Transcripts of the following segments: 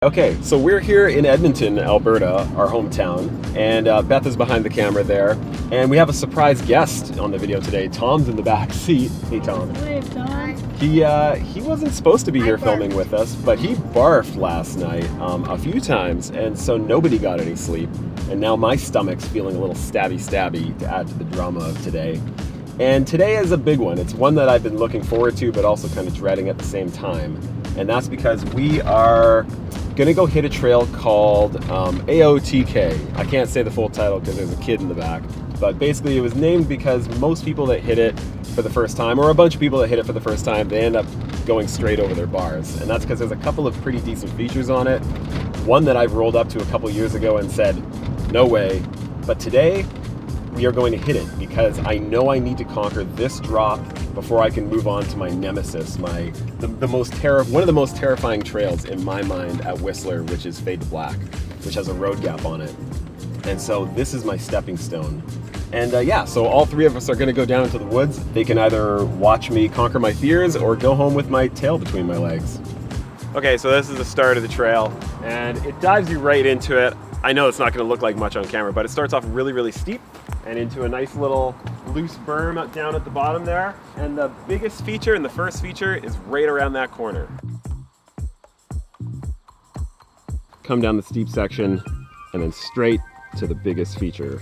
Okay, so we're here in Edmonton, Alberta, our hometown, and Beth is behind the camera there, and we have a surprise guest on the video today. Tom's in the back seat. Hey, Tom. Hey, Tom. He wasn't supposed to be here filming with us, but he barfed last night a few times, and so nobody got any sleep, and now my stomach's feeling a little stabby to add to the drama of today. And today is a big one. It's one that I've been looking forward to, but also kind of dreading at the same time, and that's because we are gonna go hit a trail called AOTK. I can't say the full title because there's a kid in the back, but basically it was named because most people that hit it for the first time, or a bunch of people that hit it for the first time, they end up going straight over their bars. And that's because there's a couple of pretty decent features on it. One that I've rolled up to a couple years ago and said, no way. But today, we are going to hit it because I know I need to conquer this drop before I can move on to my nemesis, one of the most terrifying trails in my mind at Whistler, which is Fade to Black, which has a road gap on it. And so this is my stepping stone. And yeah, so all three of us are gonna go down into the woods. They can either watch me conquer my fears or go home with my tail between my legs. Okay, so this is the start of the trail, and it dives you right into it. I know it's not gonna look like much on camera, but it starts off really, really steep and into a nice little loose berm down at the bottom there. And the biggest feature and the first feature is right around that corner. Come down the steep section and then straight to the biggest feature.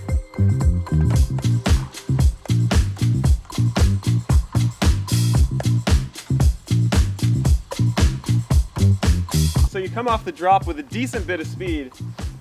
So you come off the drop with a decent bit of speed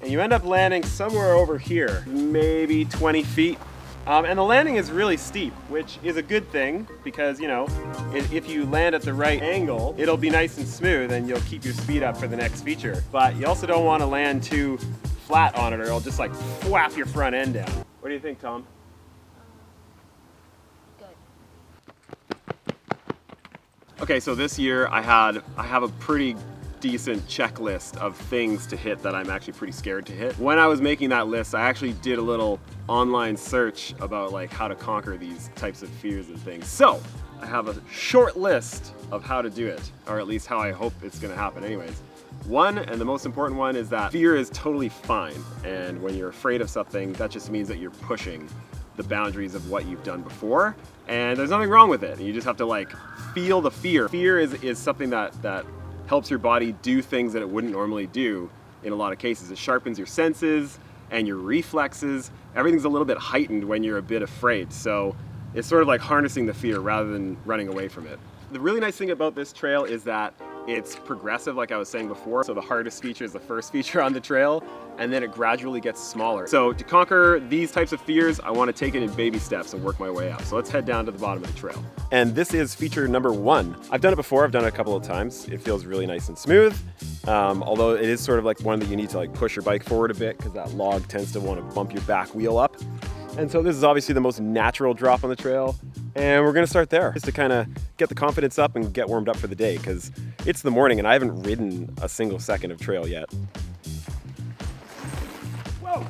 and you end up landing somewhere over here, maybe 20 feet. And the landing is really steep, which is a good thing because, you know, if you land at the right angle, it'll be nice and smooth and you'll keep your speed up for the next feature. But you also don't want to land too flat on it or it'll just like whap your front end down. What do you think, Tom? Good. Okay, so this year I have a pretty decent checklist of things to hit that I'm actually pretty scared to hit. When I was making that list, I actually did a little online search about like how to conquer these types of fears and things. So I have a short list of how to do it, or at least how I hope it's gonna happen anyways. One, and the most important one, is that fear is totally fine. And when you're afraid of something, that just means that you're pushing the boundaries of what you've done before. And there's nothing wrong with it. You just have to like feel the fear. Fear is something that helps your body do things that it wouldn't normally do in a lot of cases. It sharpens your senses and your reflexes. Everything's a little bit heightened when you're a bit afraid. So it's sort of like harnessing the fear rather than running away from it. The really nice thing about this trail is that it's progressive, like I was saying before. So the hardest feature is the first feature on the trail, and then it gradually gets smaller. So to conquer these types of fears, I want to take it in baby steps and work my way up. So let's head down to the bottom of the trail. And this is feature number 1. I've done it before, I've done it a couple of times. It feels really nice and smooth, although it is sort of like one that you need to like push your bike forward a bit because that log tends to want to bump your back wheel up. And so this is obviously the most natural drop on the trail. And we're gonna start there just to kind of get the confidence up and get warmed up for the day because it's the morning and I haven't ridden a single second of trail yet. Whoa!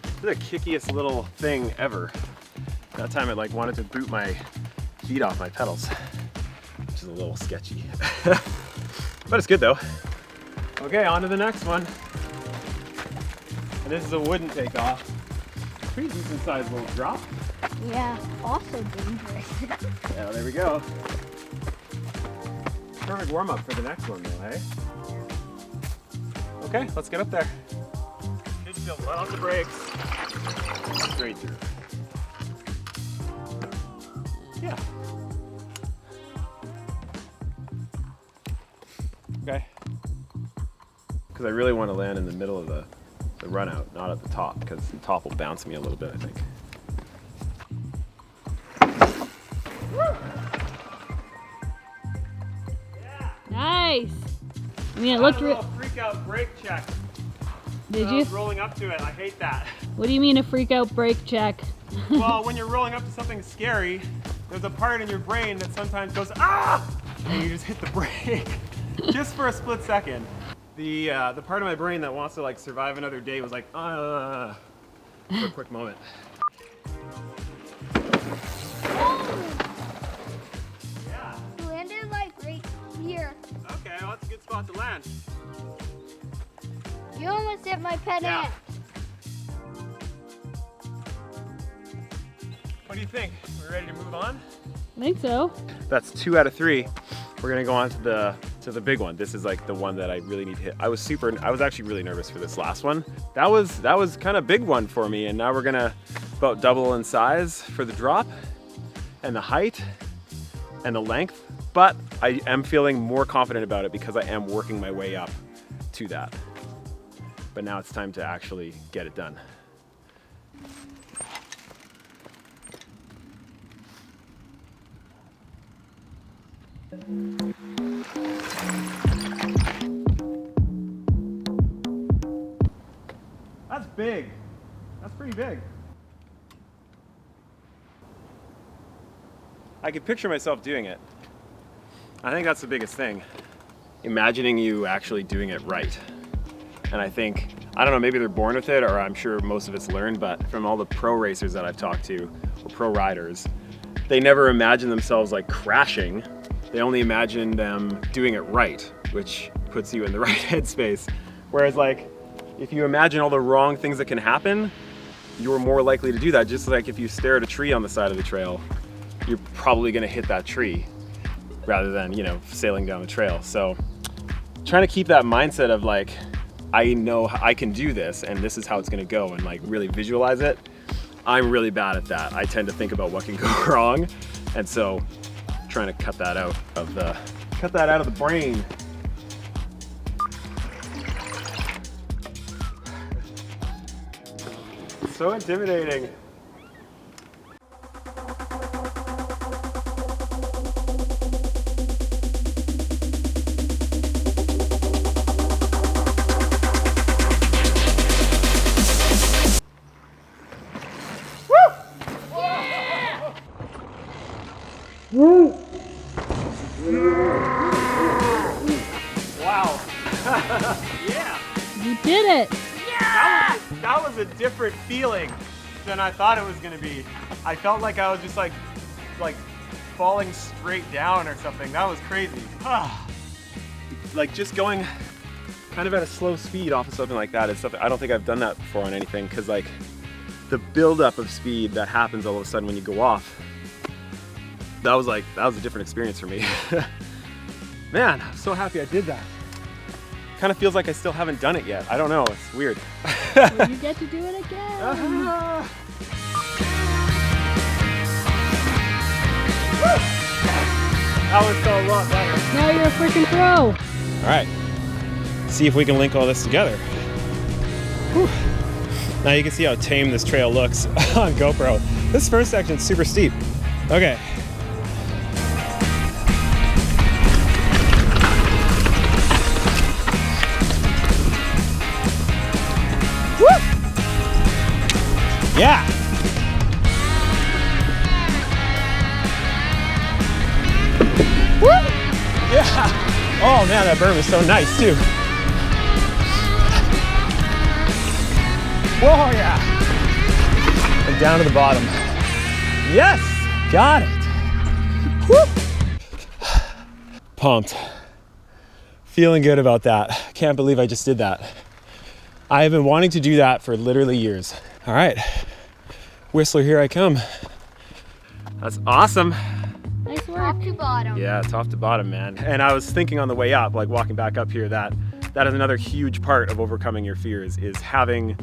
This is the kickiest little thing ever. That time I like wanted to boot my feet off my pedals, which is a little sketchy. But it's good though. Okay, on to the next one. And this is a wooden takeoff. Pretty decent sized little drop. Yeah, also dangerous. Yeah, there we go. Perfect warm up for the next one though, hey? Okay, let's get up there. Good feel, let on the brakes. Straight through. Yeah. Okay. Because I really want to land in the middle of the run out, not at the top, because the top will bounce me a little bit, I think. Yeah. Nice. I mean, it looked real. Freak out brake check. Did I you? was rolling up to it. I hate that. What do you mean a freak out brake check? Well, when you're rolling up to something scary, there's a part in your brain that sometimes goes, ah! And you just hit the brake just for a split second. The part of my brain that wants to like survive another day was like, for a quick moment. Yeah. You landed like right here. Okay, well that's a good spot to land. You almost hit my pet Yeah. ant. What do you think? We're ready to move on? I think so. That's 2 out of 3. We're gonna go on to the big one. This is like the one that I really need to hit. I was actually really nervous for this last one. That was kind of big one for me, and now we're gonna about double in size for the drop and the height and the length. But I am feeling more confident about it because I am working my way up to that. But now it's time to actually get it done. That's big. That's pretty big. I could picture myself doing it. I think that's the biggest thing. Imagining you actually doing it right. And I think, I don't know, maybe they're born with it, or I'm sure most of it's learned, but from all the pro racers that I've talked to, or pro riders, they never imagine themselves like crashing. They only imagine them doing it right, which puts you in the right headspace. Whereas like, if you imagine all the wrong things that can happen, you're more likely to do that. Just like if you stare at a tree on the side of the trail, you're probably gonna hit that tree rather than, you know, sailing down the trail. So trying to keep that mindset of like, I know I can do this and this is how it's gonna go, and like really visualize it. I'm really bad at that. I tend to think about what can go wrong. And so trying to cut that out of the brain. So intimidating. Wow. Yeah. You did it. That was a different feeling than I thought it was gonna be. I felt like I was just like falling straight down or something. That was crazy. Like just going kind of at a slow speed off of something like that is something I don't think I've done that before on anything, because like the buildup of speed that happens all of a sudden when you go off, that was a different experience for me. Man, I'm so happy I did that. Kind of feels like I still haven't done it yet. I don't know, it's weird. Well, you get to do it again. That was so a lot better. Now you're a freaking pro. All right, see if we can link all this together. Whew. Now you can see how tame this trail looks on GoPro. This first section is super steep. Okay. Woo! Yeah. Woo! Yeah. Oh man, that berm is so nice too. Whoa, yeah. And down to the bottom. Yes, got it. Woo! Pumped. Feeling good about that. Can't believe I just did that. I have been wanting to do that for literally years. All right, Whistler, here I come. That's awesome. Nice work. Top to bottom. Yeah, top to bottom, man. And I was thinking on the way up, like walking back up here, that is another huge part of overcoming your fears, is having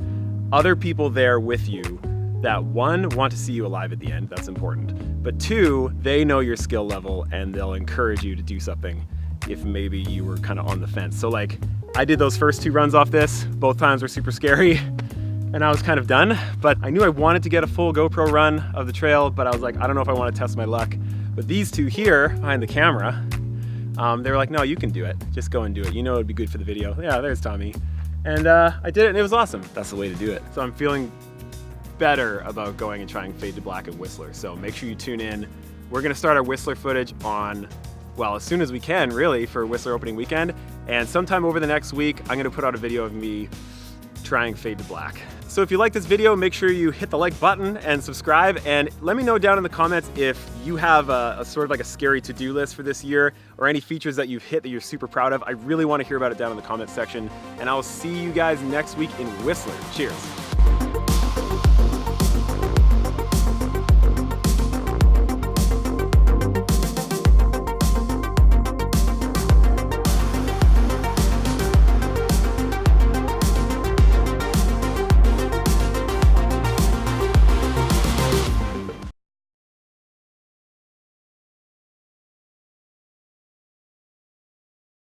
other people there with you that, one, want to see you alive at the end, that's important, but two, they know your skill level and they'll encourage you to do something if maybe you were kind of on the fence. So like, I did those first 2 runs off this, both times were super scary, and I was kind of done, but I knew I wanted to get a full GoPro run of the trail, but I was like, I don't know if I want to test my luck. But these two here behind the camera, they were like, no, you can do it. Just go and do it. You know it'd be good for the video. Yeah, there's Tommy. And I did it and it was awesome. That's the way to do it. So I'm feeling better about going and trying Fade to Black and Whistler. So make sure you tune in. We're gonna start our Whistler footage on, well, as soon as we can, really, for Whistler opening weekend. And sometime over the next week, I'm gonna put out a video of me trying Fade to Black. So if you like this video, make sure you hit the like button and subscribe, and let me know down in the comments if you have a sort of like a scary to-do list for this year, or any features that you've hit that you're super proud of. I really want to hear about it down in the comments section, and I will see you guys next week in Whistler. Cheers.